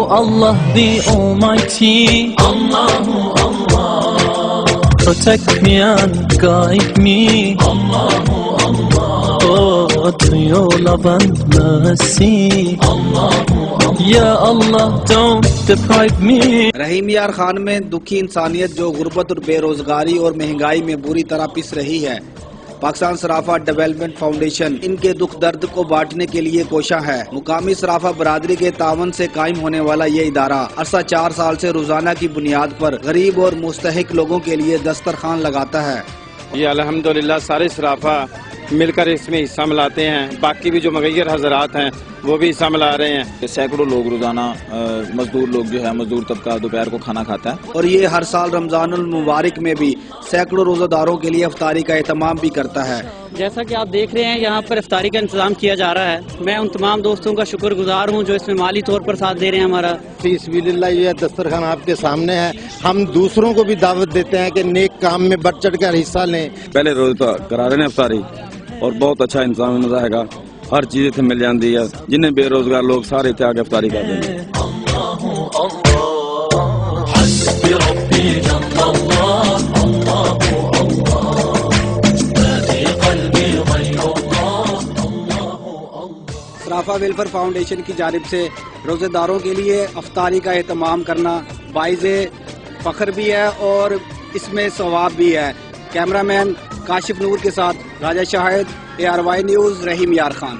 Allah the Almighty, Allahu Allah, protect me and guide me, Allahu Allah, oh, to your love and mercy, Allahu Allah, Ya Allah, don't deprive me. رحیم یار خان میں دکھی انسانیت جو غربت اور بے روزگاری اور مہنگائی میں بری طرح پس رہی ہے، پاکستان صرافہ ڈیولپمنٹ فاؤنڈیشن ان کے دکھ درد کو بانٹنے کے لیے کوشاں ہے۔ مقامی صرافہ برادری کے تعاون سے قائم ہونے والا یہ ادارہ عرصہ 4 سال سے روزانہ کی بنیاد پر غریب اور مستحق لوگوں کے لیے دسترخوان لگاتا ہے۔ یہ الحمدللہ سارے صرافہ مل کر اس میں حصہ ملاتے ہیں، باقی بھی جو مغیر حضرات ہیں وہ بھی حصہ ملا رہے ہیں۔ سینکڑوں لوگ روزانہ مزدور لوگ جو ہے مزدور طبقہ دوپہر کو کھانا کھاتا ہے، اور یہ ہر سال رمضان المبارک میں بھی سینکڑوں روزہ داروں کے لیے افطاری کا اہتمام بھی کرتا ہے۔ جیسا کہ آپ دیکھ رہے ہیں یہاں پر افطاری کا انتظام کیا جا رہا ہے۔ میں ان تمام دوستوں کا شکر گزار ہوں جو اس میں مالی طور پر ساتھ دے رہے ہیں ہمارا۔ فی سبیل اللہ یہ دسترخوان آپ کے سامنے ہے، ہم دوسروں کو بھی دعوت دیتے ہیں کہ نیک کام میں بڑھ چڑھ کر حصہ لیں۔ پہلے روز تو کرا رہے ہیں افطاری اور بہت اچھا انتظام رہے گا، ہر چیز اتنے مل جاتی ہے، جنہیں بے روزگار لوگ سارے اتنے آگے افطاری کر دیں گے۔ صرافہ ویلفیئر فاؤنڈیشن کی جانب سے روزے داروں کے لیے افطاری کا اہتمام کرنا باعث فخر بھی ہے اور اس میں ثواب بھی ہے۔ کیمرہ مین کاشف نور کے ساتھ راجہ شاہد، ARY نیوز، رحیم یار خان۔